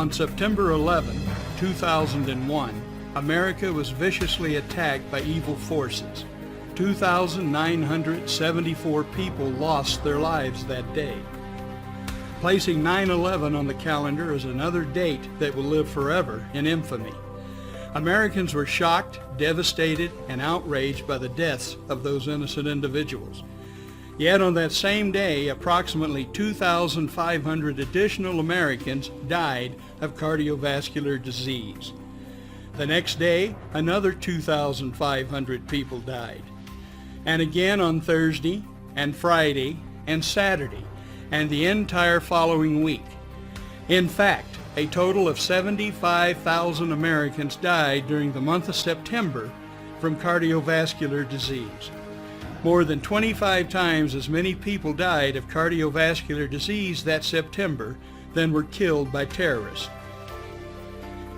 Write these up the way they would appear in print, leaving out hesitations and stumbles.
On September 11, 2001, America was viciously attacked by evil forces. 2,974 people lost their lives that day. Placing 9/11 on the calendar is another date that will live forever in infamy. Americans were shocked, devastated, and outraged by the deaths of those innocent individuals. Yet on that same day, approximately 2,500 additional Americans died of cardiovascular disease. The next day, another 2,500 people died. And again on Thursday and Friday and Saturday and the entire following week. In fact, a total of 75,000 Americans died during the month of September from cardiovascular disease. More than 25 times as many people died of cardiovascular disease that September than were killed by terrorists.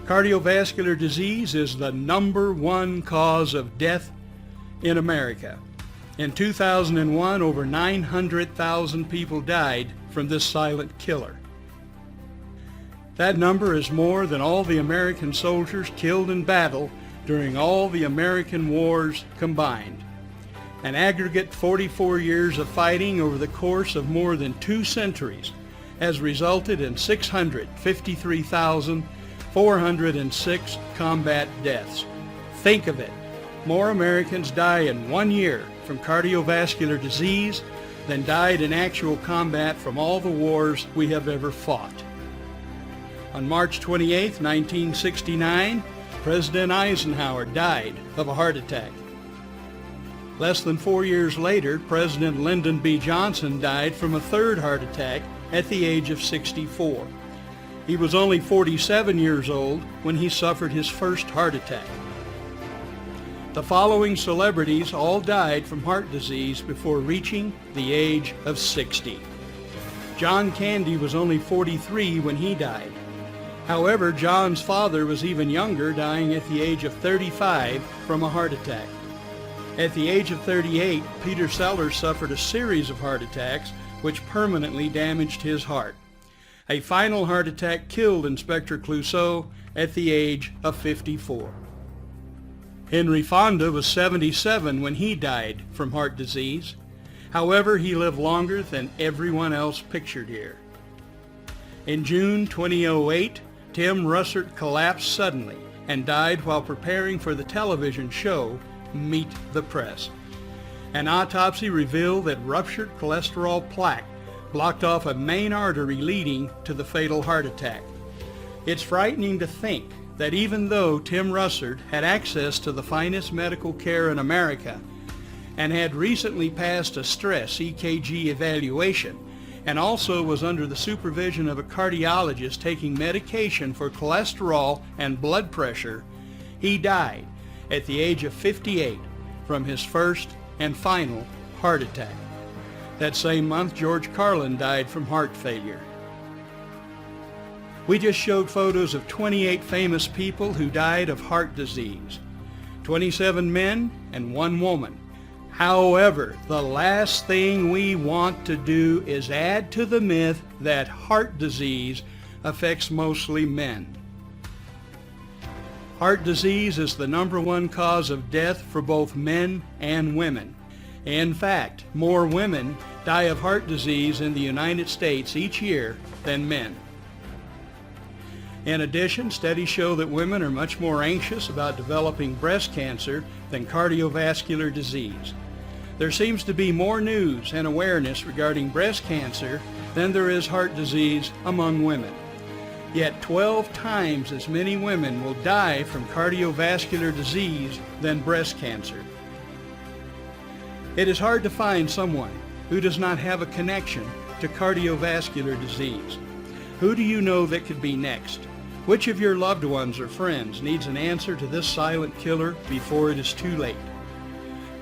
Cardiovascular disease is the #1 cause of death in America. In 2001, over 900,000 people died from this silent killer. That number is more than all the American soldiers killed in battle during all the American wars combined. An aggregate 44 years of fighting over the course of more than 2 centuries has resulted in 653,406 combat deaths. Think of it. More Americans die in 1 year from cardiovascular disease than died in actual combat from all the wars we have ever fought. On March 28, 1969, President Eisenhower died of a heart attack. Less than 4 years later, President Lyndon B. Johnson died from a third heart attack at the age of 64. He was only 47 years old when he suffered his first heart attack. The following celebrities all died from heart disease before reaching the age of 60. John Candy was only 43 when he died. However, John's father was even younger, dying at the age of 35 from a heart attack. At the age of 38, Peter Sellers suffered a series of heart attacks which permanently damaged his heart. A final heart attack killed Inspector Clouseau at the age of 54. Henry Fonda was 77 when he died from heart disease. However, he lived longer than everyone else pictured here. In June 2008, Tim Russert collapsed suddenly and died while preparing for the television show Meet the Press. An autopsy revealed that ruptured cholesterol plaque blocked off a main artery leading to the fatal heart attack. It's frightening to think that even though Tim Russert had access to the finest medical care in America and had recently passed a stress EKG evaluation and also was under the supervision of a cardiologist taking medication for cholesterol and blood pressure, he died at the age of 58 from his first and final heart attack. That same month, George Carlin died from heart failure. We just showed photos of 28 famous people who died of heart disease, 27 men and 1 woman. However, the last thing we want to do is add to the myth that heart disease affects mostly men. Heart disease is the #1 cause of death for both men and women. In fact, more women die of heart disease in the United States each year than men. In addition, studies show that women are much more anxious about developing breast cancer than cardiovascular disease. There seems to be more news and awareness regarding breast cancer than there is heart disease among women. Yet 12 times as many women will die from cardiovascular disease than breast cancer. It is hard to find someone who does not have a connection to cardiovascular disease. Who do you know that could be next? Which of your loved ones or friends needs an answer to this silent killer before it is too late?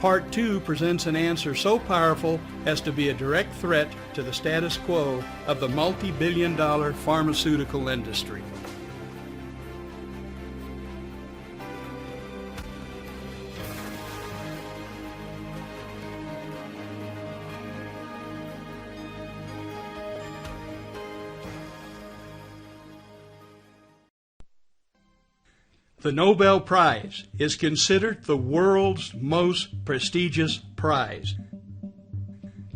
Part 2 presents an answer so powerful as to be a direct threat to the status quo of the multi-billion-dollar pharmaceutical industry. The Nobel Prize is considered the world's most prestigious prize.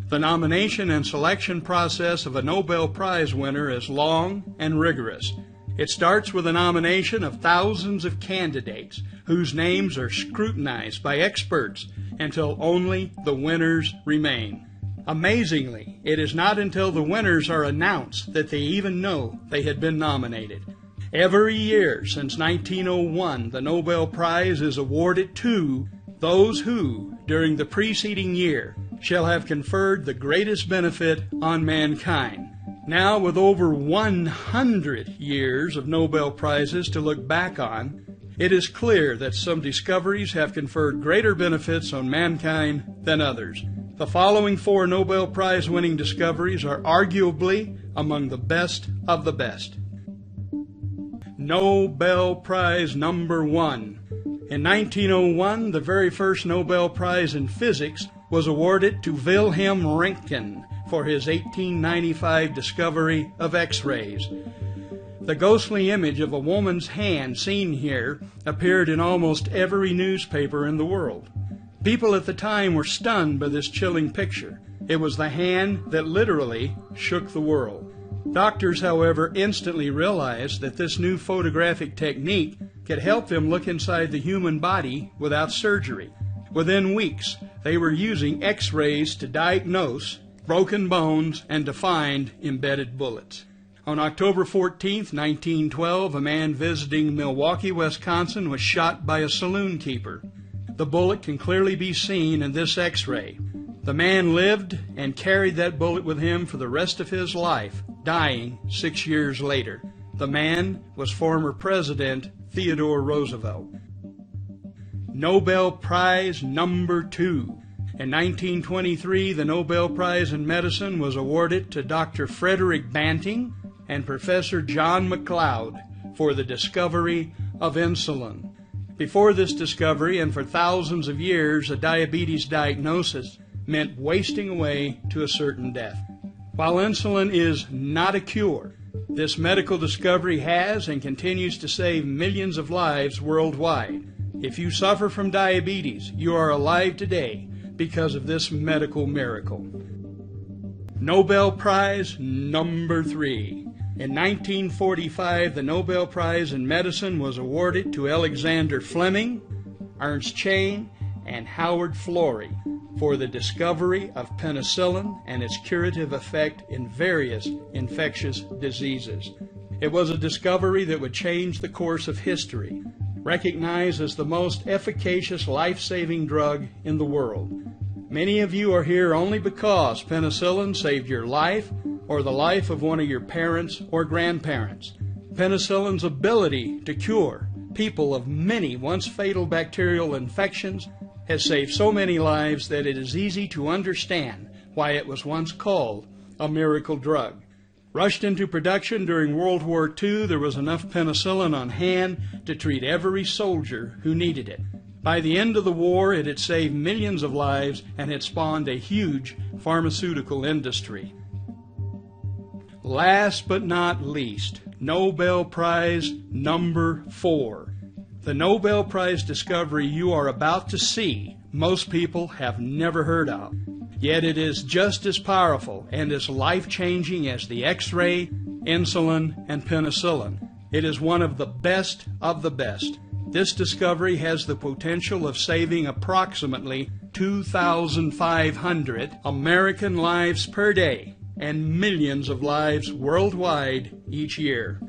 The nomination and selection process of a Nobel Prize winner is long and rigorous. It starts with a nomination of thousands of candidates whose names are scrutinized by experts until only the winners remain. Amazingly, it is not until the winners are announced that they even know they had been nominated. Every year since 1901, the Nobel Prize is awarded to those who, during the preceding year, shall have conferred the greatest benefit on mankind. Now, with over 100 years of Nobel Prizes to look back on, it is clear that some discoveries have conferred greater benefits on mankind than others. The following 4 Nobel Prize winning discoveries are arguably among the best of the best. Nobel Prize number 1. In 1901, the very first Nobel Prize in Physics was awarded to Wilhelm Röntgen for his 1895 discovery of X-rays. The ghostly image of a woman's hand seen here appeared in almost every newspaper in the world. People at the time were stunned by this chilling picture. It was the hand that literally shook the world. Doctors, however, instantly realized that this new photographic technique could help them look inside the human body without surgery. Within weeks, they were using X-rays to diagnose broken bones and to find embedded bullets. On October 14, 1912, a man visiting Milwaukee, Wisconsin was shot by a saloon keeper. The bullet can clearly be seen in this X-ray. The man lived and carried that bullet with him for the rest of his life, dying 6 years later. The man was former President Theodore Roosevelt. Nobel Prize number 2. In 1923, the Nobel Prize in Medicine was awarded to Dr. Frederick Banting and Professor John McLeod for the discovery of insulin. Before this discovery, and for thousands of years, a diabetes diagnosis meant wasting away to a certain death. While insulin is not a cure, this medical discovery has and continues to save millions of lives worldwide. If you suffer from diabetes, you are alive today because of this medical miracle. Nobel Prize number 3. In 1945, the Nobel Prize in Medicine was awarded to Alexander Fleming, Ernst Chain, and Howard Florey for the discovery of penicillin and its curative effect in various infectious diseases. It was a discovery that would change the course of history, recognized as the most efficacious life-saving drug in the world. Many of you are here only because penicillin saved your life or the life of one of your parents or grandparents. Penicillin's ability to cure people of many once fatal bacterial infections has saved so many lives that it is easy to understand why it was once called a miracle drug. Rushed into production during World War II, there was enough penicillin on hand to treat every soldier who needed it. By the end of the war, it had saved millions of lives and had spawned a huge pharmaceutical industry. Last but not least, Nobel Prize number 4. The Nobel Prize discovery you are about to see, most people have never heard of. Yet it is just as powerful and as life-changing as the X-ray, insulin, and penicillin. It is one of the best of the best. This discovery has the potential of saving approximately 2,500 American lives per day and millions of lives worldwide each year.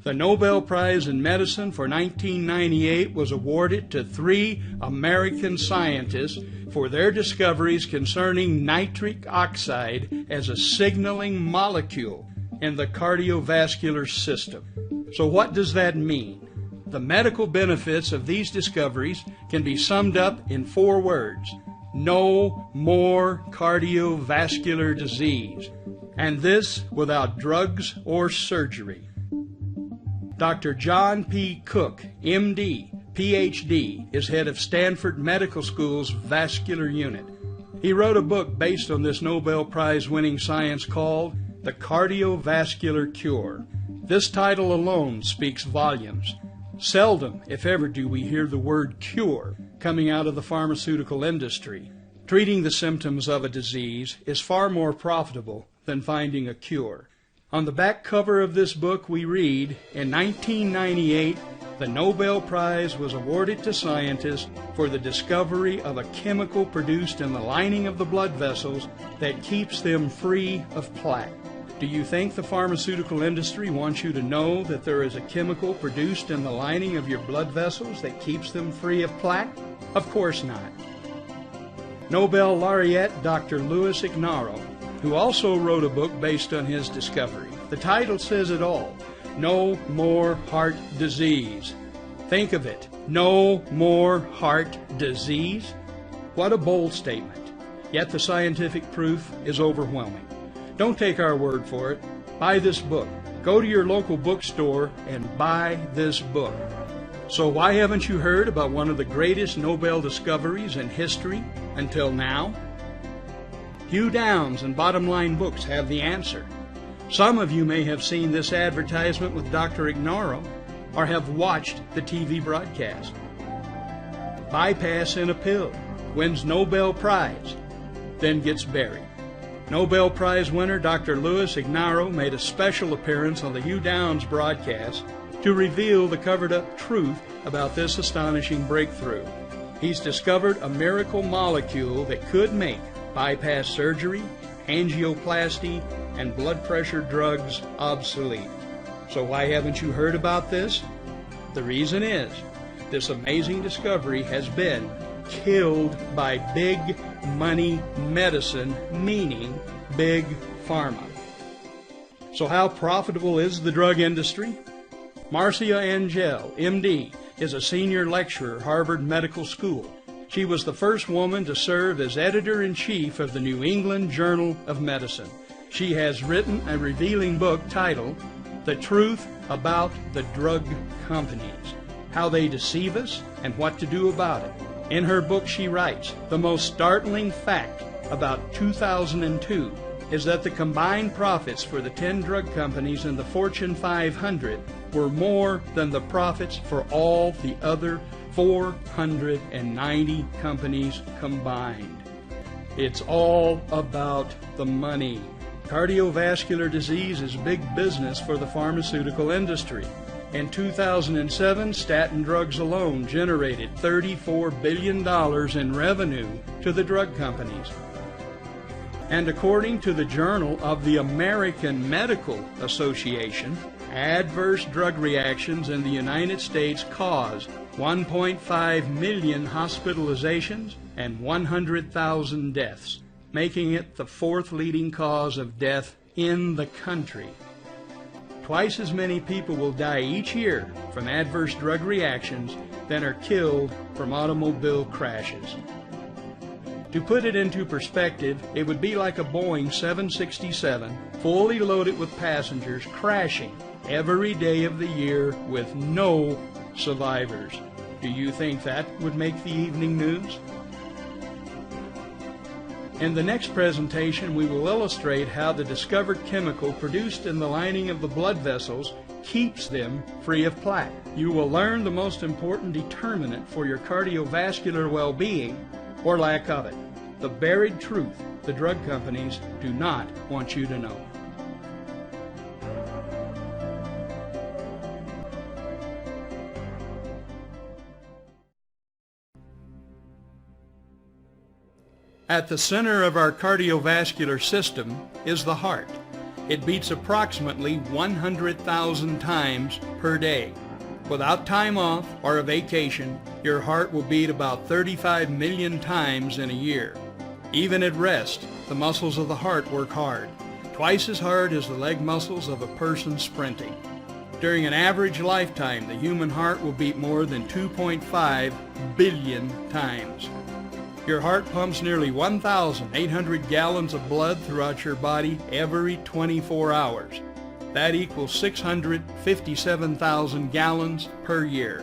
The Nobel Prize in Medicine for 1998 was awarded to 3 American scientists for their discoveries concerning nitric oxide as a signaling molecule in the cardiovascular system. So what does that mean? The medical benefits of these discoveries can be summed up in 4 words. No more cardiovascular disease. And this without drugs or surgery. Dr. John P. Cook, M.D., Ph.D., is head of Stanford Medical School's vascular unit. He wrote a book based on this Nobel Prize-winning science called The Cardiovascular Cure. This title alone speaks volumes. Seldom, if ever, do we hear the word cure coming out of the pharmaceutical industry. Treating the symptoms of a disease is far more profitable than finding a cure. On the back cover of this book we read, in 1998, the Nobel Prize was awarded to scientists for the discovery of a chemical produced in the lining of the blood vessels that keeps them free of plaque. Do you think the pharmaceutical industry wants you to know that there is a chemical produced in the lining of your blood vessels that keeps them free of plaque? Of course not. Nobel laureate Dr. Louis Ignarro, who also wrote a book based on his discovery. The title says it all. No more heart disease. Think of it. No more heart disease? What a bold statement. Yet the scientific proof is overwhelming. Don't take our word for it. Buy this book. Go to your local bookstore and buy this book. So why haven't you heard about one of the greatest Nobel discoveries in history until now? Hugh Downs and Bottom Line Books have the answer. Some of you may have seen this advertisement with Dr. Ignarro or have watched the TV broadcast. Bypass in a pill, wins Nobel Prize, then gets buried. Nobel Prize winner Dr. Louis Ignarro made a special appearance on the Hugh Downs broadcast to reveal the covered-up truth about this astonishing breakthrough. He's discovered a miracle molecule that could make bypass surgery, angioplasty, and blood pressure drugs obsolete. So why haven't you heard about this? The reason is, this amazing discovery has been killed by big money medicine, meaning big pharma. So how profitable is the drug industry? Marcia Angel, MD, is a senior lecturer at Harvard Medical School. She was the first woman to serve as editor-in-chief of the New England Journal of Medicine. She has written a revealing book titled The Truth About the Drug Companies, How They Deceive Us and What to Do About It. In her book she writes, the most startling fact about 2002 is that the combined profits for the 10 drug companies in the Fortune 500 were more than the profits for all the other 490 companies combined. It's all about the money. Cardiovascular disease is big business for the pharmaceutical industry. In 2007, statin drugs alone generated $34 billion in revenue to the drug companies. And according to the Journal of the American Medical Association, adverse drug reactions in the United States caused 1.5 million hospitalizations and 100,000 deaths, making it the fourth leading cause of death in the country. Twice as many people will die each year from adverse drug reactions than are killed from automobile crashes. To put it into perspective, it would be like a Boeing 767 fully loaded with passengers crashing every day of the year with no survivors. Do you think that would make the evening news? In the next presentation, we will illustrate how the discovered chemical produced in the lining of the blood vessels keeps them free of plaque. You will learn the most important determinant for your cardiovascular well-being, or lack of it, the buried truth the drug companies do not want you to know. At the center of our cardiovascular system is the heart. It beats approximately 100,000 times per day. Without time off or a vacation, your heart will beat about 35 million times in a year. Even at rest, the muscles of the heart work hard, twice as hard as the leg muscles of a person sprinting. During an average lifetime, the human heart will beat more than 2.5 billion times. Your heart pumps nearly 1,800 gallons of blood throughout your body every 24 hours. That equals 657,000 gallons per year.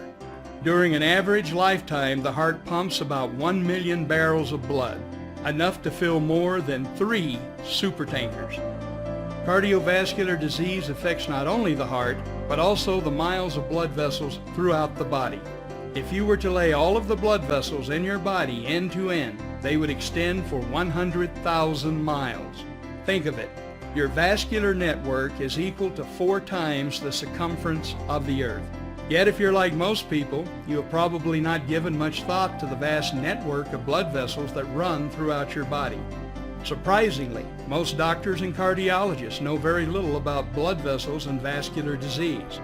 During an average lifetime, the heart pumps about 1 million barrels of blood, enough to fill more than 3 supertankers. Cardiovascular disease affects not only the heart, but also the miles of blood vessels throughout the body. If you were to lay all of the blood vessels in your body end to end, they would extend for 100,000 miles. Think of it. Your vascular network is equal to 4 times the circumference of the Earth. Yet if you're like most people, you have probably not given much thought to the vast network of blood vessels that run throughout your body. Surprisingly, most doctors and cardiologists know very little about blood vessels and vascular disease.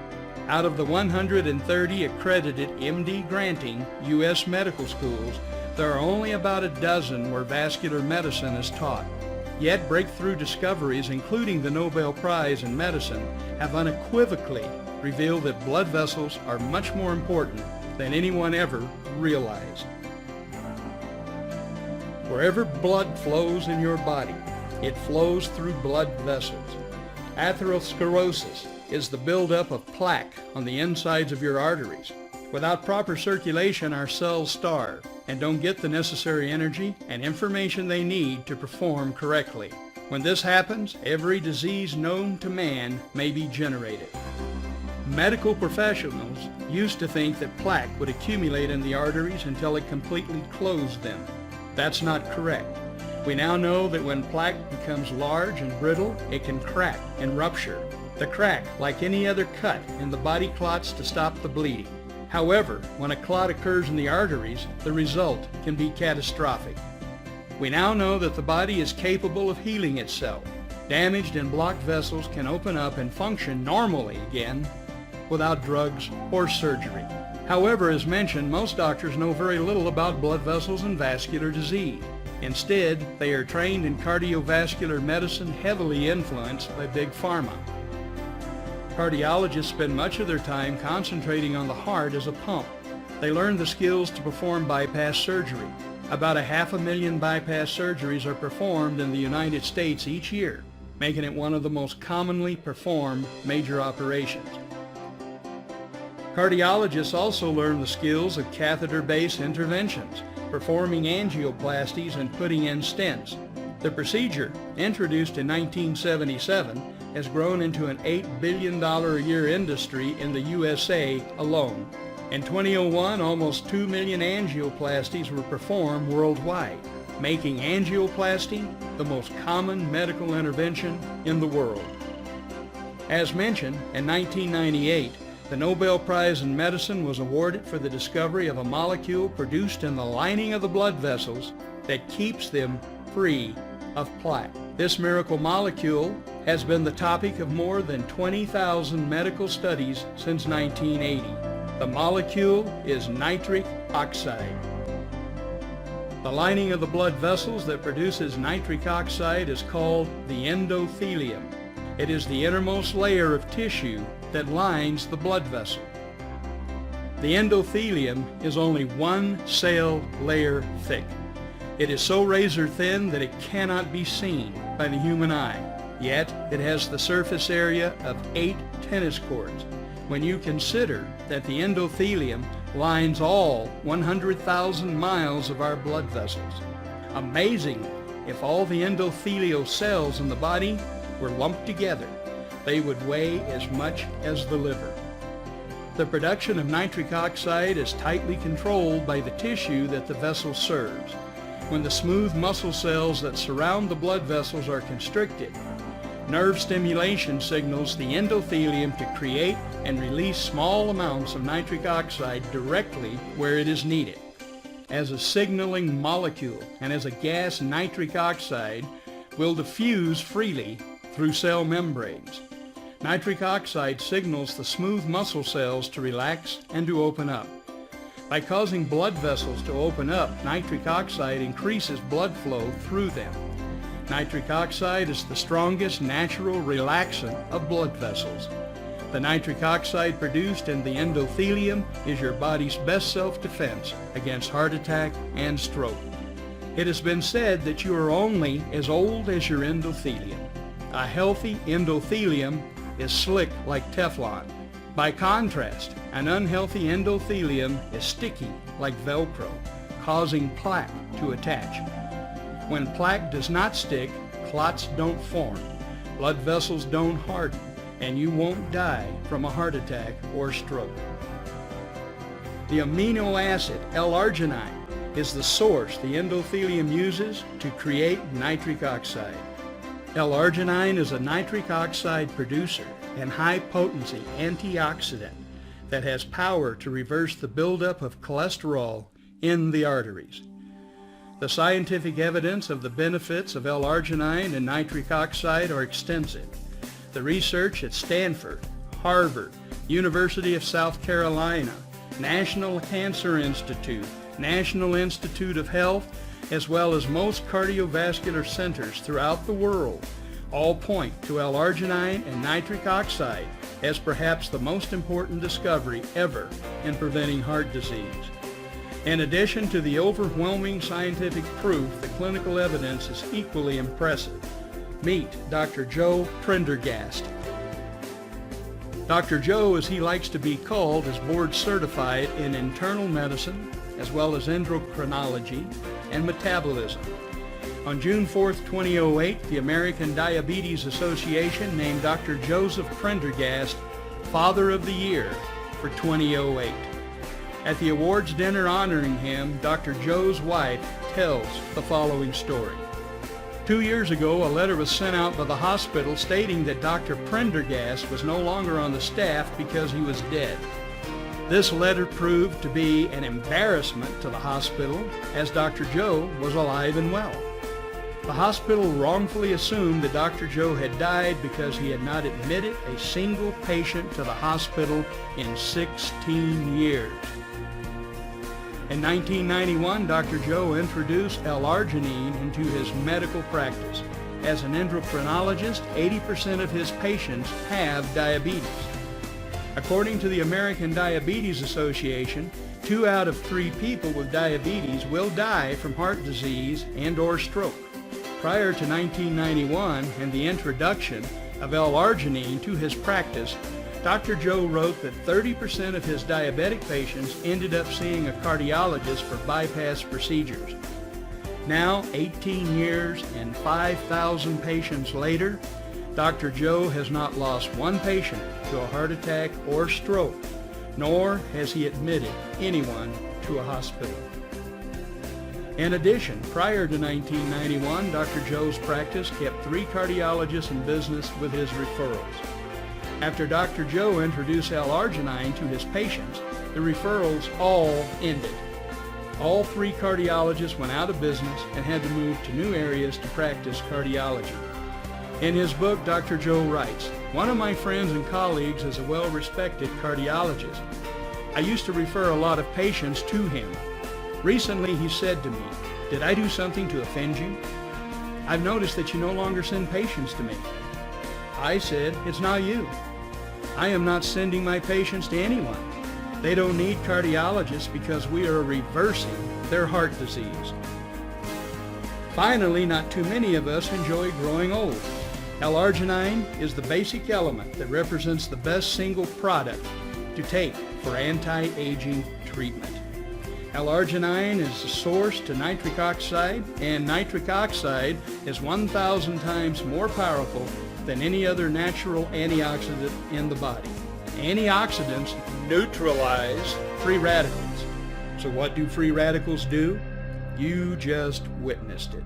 Out of the 130 accredited MD granting U.S. medical schools, there are only about a dozen where vascular medicine is taught. Yet breakthrough discoveries, including the Nobel Prize in Medicine, have unequivocally revealed that blood vessels are much more important than anyone ever realized. Wherever blood flows in your body, it flows through blood vessels. Atherosclerosis is the buildup of plaque on the insides of your arteries. Without proper circulation, our cells starve and don't get the necessary energy and information they need to perform correctly. When this happens, every disease known to man may be generated. Medical professionals used to think that plaque would accumulate in the arteries until it completely closed them. That's not correct. We now know that when plaque becomes large and brittle, it can crack and rupture. The crack, like any other cut, and the body clots to stop the bleeding. However, when a clot occurs in the arteries, the result can be catastrophic. We now know that the body is capable of healing itself. Damaged and blocked vessels can open up and function normally again without drugs or surgery. However, as mentioned, most doctors know very little about blood vessels and vascular disease. Instead, they are trained in cardiovascular medicine heavily influenced by Big Pharma. Cardiologists spend much of their time concentrating on the heart as a pump. They learn the skills to perform bypass surgery. About 500,000 bypass surgeries are performed in the United States each year, making it one of the most commonly performed major operations. Cardiologists also learn the skills of catheter-based interventions, performing angioplasties and putting in stents. The procedure, introduced in 1977, has grown into an $8 billion a year industry in the USA alone. In 2001, almost 2 million angioplasties were performed worldwide, making angioplasty the most common medical intervention in the world. As mentioned, in 1998, the Nobel Prize in Medicine was awarded for the discovery of a molecule produced in the lining of the blood vessels that keeps them free of plaque. This miracle molecule has been the topic of more than 20,000 medical studies since 1980. The molecule is nitric oxide. The lining of the blood vessels that produces nitric oxide is called the endothelium. It is the innermost layer of tissue that lines the blood vessel. The endothelium is only 1 cell layer thick. It is so razor thin that it cannot be seen by the human eye. Yet it has the surface area of 8 tennis courts. When you consider that the endothelium lines all 100,000 miles of our blood vessels. Amazingly, if all the endothelial cells in the body were lumped together, they would weigh as much as the liver. The production of nitric oxide is tightly controlled by the tissue that the vessel serves. When the smooth muscle cells that surround the blood vessels are constricted, nerve stimulation signals the endothelium to create and release small amounts of nitric oxide directly where it is needed. As a signaling molecule and as a gas, nitric oxide will diffuse freely through cell membranes. Nitric oxide signals the smooth muscle cells to relax and to open up. By causing blood vessels to open up, nitric oxide increases blood flow through them. Nitric oxide is the strongest natural relaxant of blood vessels. The nitric oxide produced in the endothelium is your body's best self-defense against heart attack and stroke. It has been said that you are only as old as your endothelium. A healthy endothelium is slick like Teflon. By contrast, an unhealthy endothelium is sticky like Velcro, causing plaque to attach. When plaque does not stick, clots don't form, blood vessels don't harden, and you won't die from a heart attack or stroke. The amino acid L-Arginine is the source the endothelium uses to create nitric oxide. L-Arginine is a nitric oxide producer and high-potency antioxidant that has power to reverse the buildup of cholesterol in the arteries. The scientific evidence of the benefits of L-Arginine and nitric oxide are extensive. The research at Stanford, Harvard, University of South Carolina, National Cancer Institute, National Institute of Health, as well as most cardiovascular centers throughout the world, all point to L-Arginine and nitric oxide as perhaps the most important discovery ever in preventing heart disease. In addition to the overwhelming scientific proof, the clinical evidence is equally impressive. Meet Dr. Joe Prendergast. Dr. Joe, as he likes to be called, is board certified in internal medicine as well as endocrinology and metabolism. On June 4, 2008, the American Diabetes Association named Dr. Joseph Prendergast Father of the Year for 2008. At the awards dinner honoring him, Dr. Joe's wife tells the following story. 2 years ago, a letter was sent out by the hospital stating that Dr. Prendergast was no longer on the staff because he was dead. This letter proved to be an embarrassment to the hospital, as Dr. Joe was alive and well. The hospital wrongfully assumed that Dr. Joe had died because he had not admitted a single patient to the hospital in 16 years. In 1991, Dr. Joe introduced L-Arginine into his medical practice. As an endocrinologist, 80% of his patients have diabetes. According to the American Diabetes Association, 2 out of 3 people with diabetes will die from heart disease and/or stroke. Prior to 1991 and the introduction of L-Arginine to his practice, Dr. Joe wrote that 30% of his diabetic patients ended up seeing a cardiologist for bypass procedures. Now, 18 years and 5,000 patients later, Dr. Joe has not lost one patient to a heart attack or stroke, nor has he admitted anyone to a hospital. In addition, prior to 1991, Dr. Joe's practice kept 3 cardiologists in business with his referrals. After Dr. Joe introduced L-Arginine to his patients, the referrals all ended. All 3 cardiologists went out of business and had to move to new areas to practice cardiology. In his book, Dr. Joe writes, "One of my friends and colleagues is a well-respected cardiologist. I used to refer a lot of patients to him. Recently he said to me, 'Did I do something to offend you? I've noticed that you no longer send patients to me.' I said, 'It's not you. I am not sending my patients to anyone. They don't need cardiologists because we are reversing their heart disease.' Finally, not too many of us enjoy growing old. L-Arginine is the basic element that represents the best single product to take for anti-aging treatment. L-Arginine is the source to nitric oxide, and nitric oxide is 1,000 times more powerful than any other natural antioxidant in the body. Antioxidants neutralize free radicals. So what do free radicals do? You just witnessed it.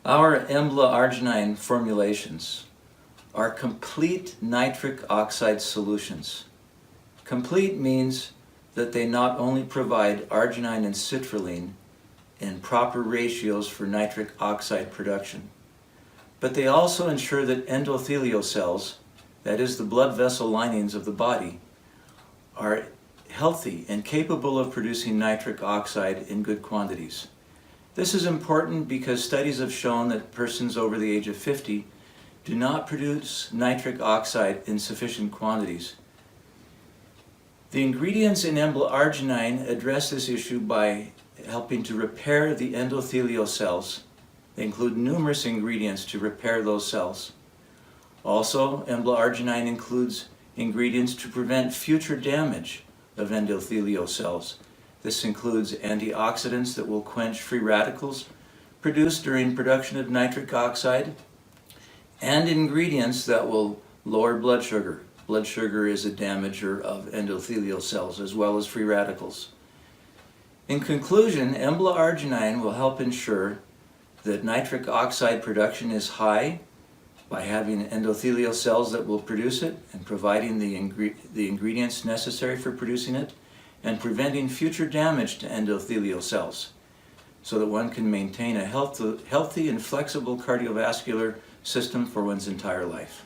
Our L-Arginine formulations are complete nitric oxide solutions. Complete means that they not only provide arginine and citrulline in proper ratios for nitric oxide production, but they also ensure that endothelial cells, that is the blood vessel linings of the body, are healthy and capable of producing nitric oxide in good quantities. This is important because studies have shown that persons over the age of 50 do not produce nitric oxide in sufficient quantities. The ingredients in L-Arginine address this issue by helping to repair the endothelial cells. They include numerous ingredients to repair those cells. Also, L-Arginine includes ingredients to prevent future damage of endothelial cells. This includes antioxidants that will quench free radicals produced during production of nitric oxide, and ingredients that will lower blood sugar. Blood sugar is a damager of endothelial cells as well as free radicals. In conclusion, L-Arginine will help ensure that nitric oxide production is high by having endothelial cells that will produce it and providing the ingredients necessary for producing it, and preventing future damage to endothelial cells so that one can maintain a healthy and flexible cardiovascular system for one's entire life.